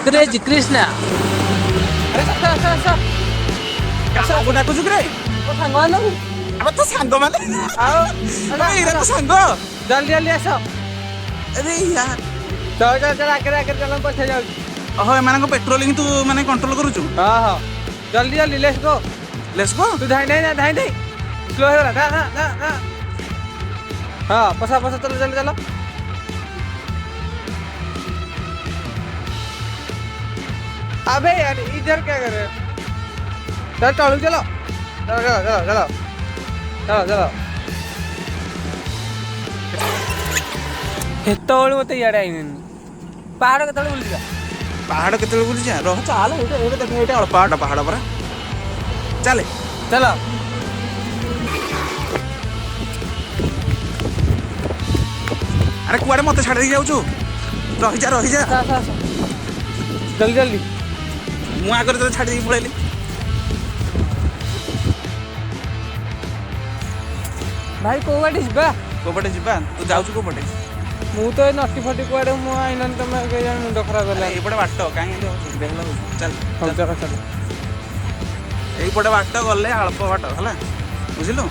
Craze Krishna କାହାକୁ ଡାକୁଛୁ କିରେ? ସାଙ୍ଗମାନଙ୍କୁ ଆମେ ତ ସାଙ୍ଗମାନେ ଆଉ ଏଇରା ତ ସାଙ୍ଗ। ଜଲ୍ଦି ଜଲ୍ଦି ଆସ ଆରେ ୟାର ଚଳ ଚଳ ଚଳ ଆଗରେ ଆଗରେ ଚାଲ ମୁଁ ପଛେ ଯାଉଛି। ଓହୋ ଏମାନଙ୍କ ପେଟ୍ରୋଲିଂ ତୁ ମାନେ କଣ୍ଟ୍ରୋଲ କରୁଛୁ? ହଁ ହଁ ଜଲ୍ଦି ଜଲ୍ଦି ଲେଟ୍ସ ଗୋ। Let's go. ତୁ ଧାଇଁ ଧାଇଁ ଧାଇଁ ଧାଇଁ ସ୍ଲୋ ହେଇଗଲା ଧା ଧା ଧା ଧା। हाँ पसा पसा चलो चलो चलो अबे यार इधर क्या कर रहे हो चलो चलो चलो चलो चलो चलो चलो चलो କେତେବେଳେ ମତେ ଇଆଡ଼େ ଆଇନି ପାହାଡ଼ କେତେବେଳେ ବୁଲିଯିବା ପାହାଡ଼ କେତେବେଳେ ବୁଲିଯା ରହ ଚାଲ ଏଇଟା ଏଇଟା ଦେଖ ଏଇଟା ଅଳ୍ପ ପାହାଡ଼ ପରା ଚାଲେ ଚାଲ ଆରେ କୁଆଡ଼େ ମତେ ଛାଡ଼ି ଦେଇକି ଯାଉଛୁ ରହିଯା ରହିଯା ଆସ ଆସ ଜଲ୍ଦି ଜଲ୍ଦି ମୁଁ ଆଗରେ ତତେ ଛାଡ଼ି ଦେଇକି ପଳେଇଲି ଭାଇ କୋଉ ବାଟେ ଯିବା କୋଉ ପଟେ ଯିବା ତୁ ଯାଉଛୁ କୋଉ ପଟେ ମୁଁ ତ ଏ ନଟି ଫଟି କୁଆଡ଼େ ମୁଁ ଆଇନାନି ତମେ କେଜାଣି ମୁଣ୍ଡ ଖରାପ ହେଲା ଏଇପଟେ ବାଟ କାହିଁ ଏମିତି ହଉଛୁ ଦେହଲା ହଉଛୁ ଚାଲ ହଉ ଚାଲ ଚାଲ ଏଇପଟେ ବାଟ ଗଲେ ଅଳ୍ପ ବାଟ ହେଲା ବୁଝିଲୁ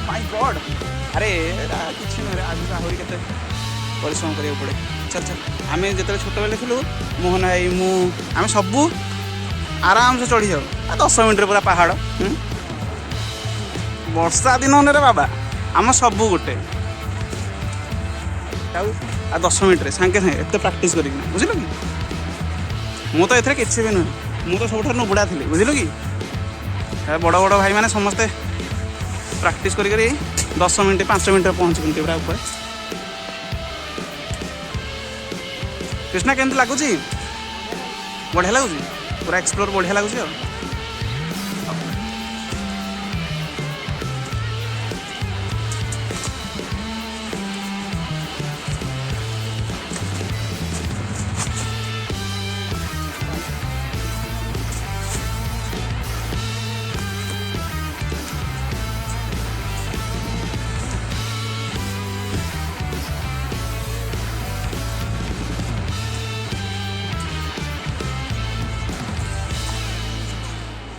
माय गॉड अरे किसी ना आगे आहरी के परिश्रम करा पड़े चल चल आम जो छोट बेले थी मोहन भाई मुझे सबू आराम से चढ़ी जाऊ 10 मिनट पूरा पहाड़ वर्षा दिन रे बाबा आम सबू गोटे आ 10 मिनट सांगे सांगे एत प्राक्ट कर बुझल कि मु तो ये किसी भी नुहे मु तो सब नुबुड़ा थी बुझल कि बड़ बड़ भाई मैंने समस्ते प्राक्ट कर 10 मिनट 5 मिनट पहुँचते पूरा ऊपर कृष्णा केमती लगुच बढ़िया लगुच पूरा एक्सप्लोर बढ़िया लगुच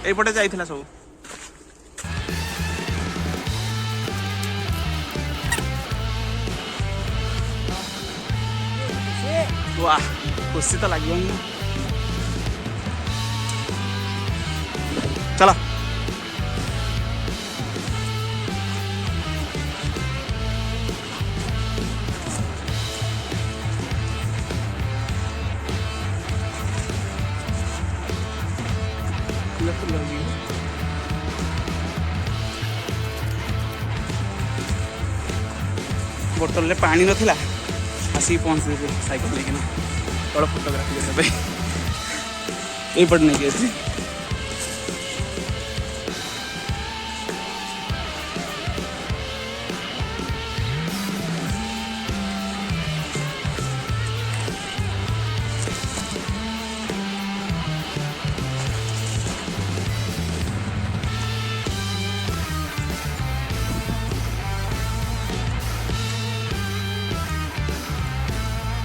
এইপଟେ ଯାଇଥିଲା ସବୁ वाह खुशी तो लगे चलो बोतल में पानी नथिला आसिक पहुँच साइकेल लेकिन बड़ा फोटोग्राफी करने ये पट नहीं गए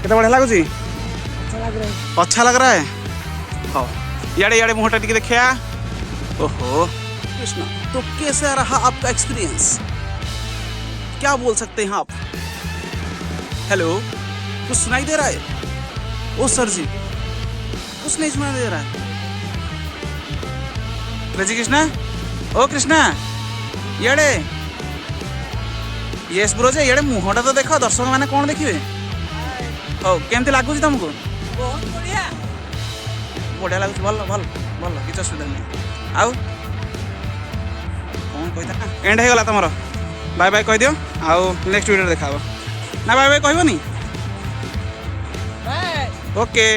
कितना बढ़िया लगुच अच्छा लग रहा है हाँ याड़े याड़े मुहटा टिके देखिया ओहो कृष्णा तो कैसा रहा आपका एक्सपीरियंस क्या बोल सकते हैं आप हेलो कुछ सुनाई दे रहा है ओ सर जी कुछ नहीं सुनाई दे रहा है कृष्णा ओ कृष्णा याड़े यस ब्रो जे इे मुहटा तो देख दर्शक मैंने कौन देखिए हो केमती लगुच तुमको बहुत बढ़िया बढ़िया लगुच भल भल भल किसी असुविधा नहीं आउ कौन कही एंड हो गला तुम बाय बाय कह दियो आउ नेक्स्ट वीडियो देखा ना बाय बाय कहबनी ओके